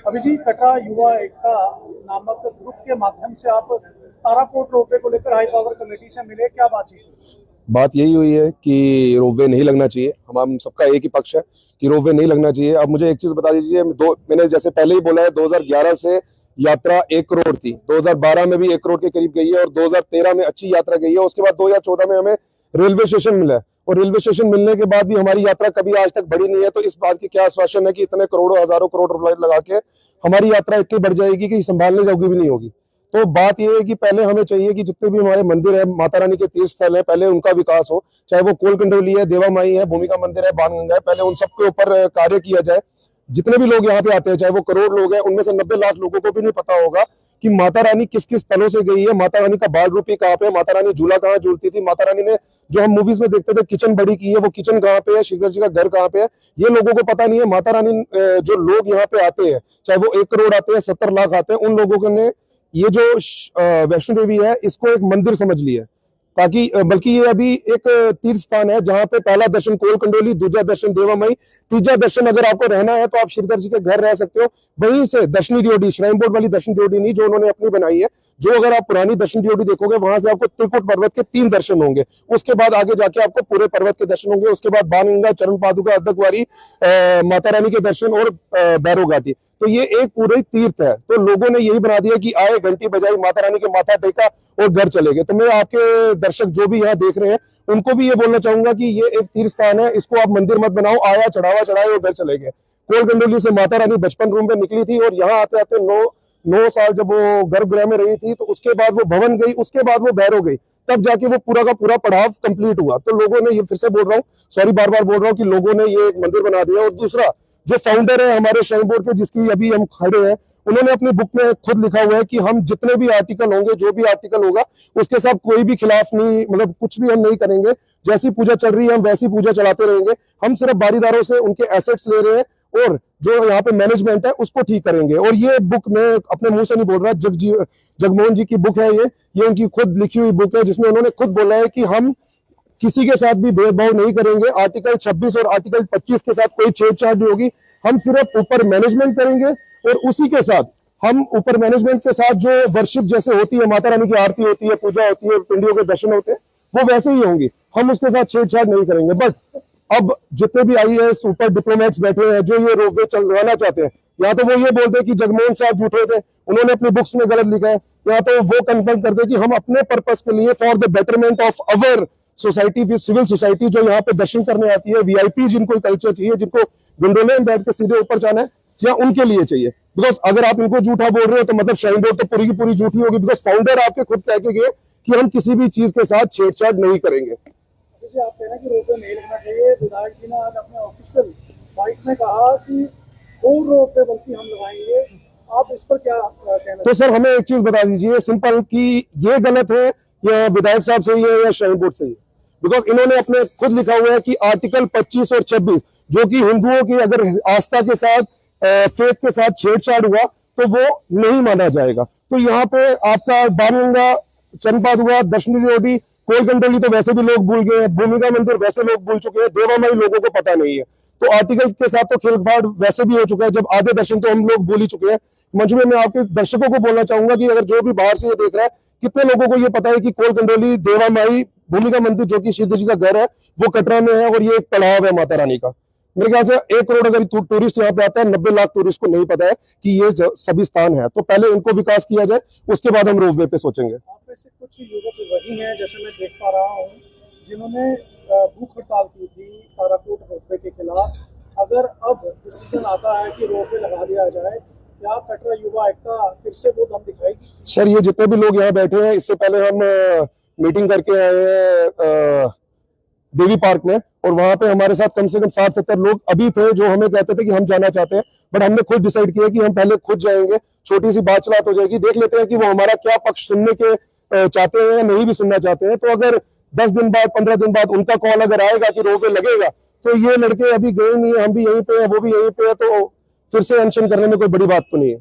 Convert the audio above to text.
अभिजीत, कटरा युवा एकता नामक ग्रुप के माध्यम से आप ताराकोट रोपवे को लेकर हाई पावर कमेटी से मिले, क्या बातचीत हुई? बात यही हुई है कि रोपवे नहीं लगना चाहिए। हम सबका एक ही पक्ष है कि रोपवे नहीं लगना चाहिए। अब मुझे एक चीज बता दीजिए, मैंने जैसे पहले ही बोला है, 2011 से यात्रा 1 करोड़ थी, 2012 में भी 1 करोड़ के करीब गई है और 2013 में अच्छी यात्रा गई है। उसके बाद 2014 में हमें रेलवे स्टेशन मिला है और रेलवे स्टेशन मिलने के बाद भी हमारी यात्रा कभी आज तक बढ़ी नहीं है। तो इस बात की क्या आश्वासन है कि इतने करोड़ों हजारों करोड़ रुपए लगा के हमारी यात्रा इतनी बढ़ जाएगी कि संभालने जोगी भी नहीं होगी। तो बात यह है कि पहले हमें चाहिए कि जितने भी हमारे मंदिर है, माता रानी के तीर्थ स्थल है, पहले उनका विकास हो, चाहे वो कोल कंडोली है, देवा माई है, भूमिका मंदिर है, बाणगंगा है, पहले उन सबके ऊपर कार्य किया जाए। जितने भी लोग यहाँ पे आते हैं, चाहे वो करोड़ लोग हैं, उनमें से 90 लाख लोगों को भी नहीं पता होगा कि माता रानी किस किस स्थलों से गई है, माता रानी का बाल रूपी कहाँ पे है, माता रानी झूला कहाँ झूलती थी, माता रानी ने जो हम मूवीज में देखते थे किचन बड़ी की है, वो किचन कहाँ पे है, श्रीधर जी का घर कहाँ पे है, ये लोगों को पता नहीं है। माता रानी जो लोग यहाँ पे आते हैं, चाहे वो 1 करोड़ आते हैं, 70 लाख आते हैं, उन लोगों ने ये जो वैष्णो देवी है इसको एक मंदिर समझ लिया, ताकि बल्कि ये अभी एक तीर्थ स्थान है जहां पे पहला दर्शन कोल कंडोली, दूसरा दर्शन देवा माई, तीसरा दर्शन अगर आपको रहना है तो आप श्रीधर जी के घर रह सकते हो। वहीं से दर्शनी डीओडी, श्राइन बोर्ड वाली दर्शन डीओडी नहीं, जो उन्होंने अपनी बनाई है, जो अगर आप पुरानी दर्शन डीओडी देखोगे वहां से आपको त्रिकुट पर्वत के 3 दर्शन होंगे, उसके बाद आगे जाके आपको पूरे पर्वत के दर्शन होंगे, उसके बाद बाणगंगा, चरण पादुका, अर्धकुंवारी, माता रानी के दर्शन और भैरव घाटी। तो ये एक पूरे तीर्थ है। तो लोगों ने यही बना दिया कि आए, घंटी बजाई, माता रानी के माथा टेका और घर चले गए। तो मैं आपके दर्शक जो भी यहाँ देख रहे हैं उनको भी ये बोलना चाहूंगा कि ये एक तीर्थ स्थान है, इसको आप मंदिर मत बनाओ। आया, चढ़ावा चढ़ाए और घर चले गए। कोल कंडोली से माता रानी बचपन रूम में निकली थी और यहाँ आते आते 9 साल जब वो गर्भगृह में रही थी, तो उसके बाद वो भवन गई, उसके बाद वो भैरव गई, तब जाके वो पूरा का पूरा पड़ाव कंप्लीट हुआ। तो लोगों ने, ये फिर से बोल रहा हूँ, सॉरी बार बार बोल रहा हूँ, कि लोगों ने ये एक मंदिर बना दिया। और दूसरा, जो फाउंडर है हमारे श्राइन बोर्ड के, जिसकी अभी हम खड़े हैं, उन्होंने अपनी बुक में खुद लिखा हुआ है कि हम जितने भी आर्टिकल होंगे, जो भी आर्टिकल होगा, उसके साथ कोई भी खिलाफ नहीं, मतलब कुछ भी हम नहीं करेंगे। जैसी पूजा चल रही है हम वैसी पूजा चलाते रहेंगे। हम सिर्फ बारीदारों से उनके एसेट्स ले रहे हैं और जो यहाँ पे मैनेजमेंट है उसको ठीक करेंगे। और ये बुक मैं अपने मुंह से नहीं बोल रहा, जगमोहन जी की बुक है ये उनकी खुद लिखी हुई बुक है, जिसमें उन्होंने खुद बोला है कि हम किसी के साथ भी भेदभाव नहीं करेंगे। आर्टिकल 26 और आर्टिकल 25 के साथ कोई छेड़छाड़ नहीं होगी। हम सिर्फ ऊपर मैनेजमेंट करेंगे और उसी के साथ हम ऊपर मैनेजमेंट के साथ जो वर्शिप जैसे होती है, माता रानी की आरती होती है, पूजा होती है, पिंडियों के दर्शन होते हैं, वो वैसे ही होंगी। हम उसके साथ छेड़छाड़ नहीं करेंगे। बट अब जितने भी IAS ऊपर डिप्लोमेट्स बैठे हैं जो ये रोपवे चलवाना चाहते हैं, या तो वो ये बोलते हैं कि जगमोहन साहब झूठे थे, उन्होंने अपनी बुक्स में गलत लिखा है, या तो वो कंफर्म करते हैं कि हम अपने पर्पस के लिए, for the betterment of our society, civil society जो यहाँ पे दर्शन करने आती है, VIP जिनको कल्चर चाहिए, जिनको विंडोले में बैठ के सीधे ऊपर जाना है, या उनके लिए चाहिए। बिकॉज अगर आप इनको झूठा बोल रहे हो तो मतलब श्राइन बोर्ड तो पूरी की पूरी झूठी होगी। बिकॉज फाउंडर आपके खुद कह के गए कि हम किसी भी चीज के साथ छेड़छाड़ नहीं करेंगे। आप कह रहे हैं कि रोपवे नहीं लगना चाहिए। विधायक जी ने आज अपने ऑफिशियल बाइट में कहा कि और रोपवे बल्कि हम लगाएंगे, आप इस पर क्या कहना? तो सर हमें एक चीज बता दीजिए सिंपल, कि ये गलत है या विधायक साहब सही है या श्राइन बोर्ड सही है? बिकॉज इन्होंने अपने खुद लिखा हुआ है कि आर्टिकल 25 और 26 जो कि हिंदुओं की अगर आस्था के साथ, फेथ के साथ छेड़छाड़ हुआ तो वो नहीं माना जाएगा। तो यहाँ पे आपका बाणगंगा, चंपाद हुआ, दर्शनी डीओडी, कोल कंडोली तो वैसे भी लोग भूल गए हैं, भूमिका मंदिर वैसे लोग भूल चुके हैं, देवा माई लोगों को पता नहीं है। तो आर्टिकल के साथ तो खिलवाड़ वैसे भी हो चुका है, जब आधे दर्शन तो हम लोग भूल ही चुके हैं। मंच में मैं आपके दर्शकों को बोलना चाहूंगा कि अगर जो भी बाहर से ये देख रहा है, कितने लोगों को ये पता है कि कोल कंडोली, देवा माई, भूमिका मंदिर जो कि श्रीधर जी का घर है, वो कटरा में है और ये एक पड़ाव है माता रानी का। मेरे ख्याल से 1 करोड़ अगर टूरिस्ट यहाँ पे आता है, 90 लाख टूरिस्ट को नहीं पता है कि ये सभी स्थान है। तो पहले इनको विकास किया जाए, उसके बाद हम रोपवे पे सोचेंगे। आप में से कुछ युवक वही हैं, जैसे मैं देख पा रहा हूँ, जिन्होंने भूख हड़ताल की थी ताराकोट रोपवे के खिलाफ। अगर अब डिसीजन आता है कि रोपवे लगा दिया जाए, क्या कटरा युवा एकता फिर से वो दम दिखाएगी? सर ये जितने भी लोग यहाँ बैठे हैं, इससे पहले हम मीटिंग करके आए हैं देवी पार्क में, और वहां पे हमारे साथ कम से कम 60-70 लोग अभी थे जो हमें कहते थे कि हम जाना चाहते हैं। बट हमने खुद डिसाइड किया कि हम पहले खुद जाएंगे, छोटी सी बात चलात हो जाएगी, देख लेते हैं कि वो हमारा क्या पक्ष सुनने के चाहते हैं या नहीं भी सुनना चाहते हैं। तो अगर 10 दिन बाद, 15 दिन बाद उनका कॉल अगर आएगा कि रोपवे लगेगा, तो ये लड़के अभी गए नहीं है, हम भी यहीं पे है, वो भी यहीं पे है, तो फिर से अनशन करने में कोई बड़ी बात तो नहीं है।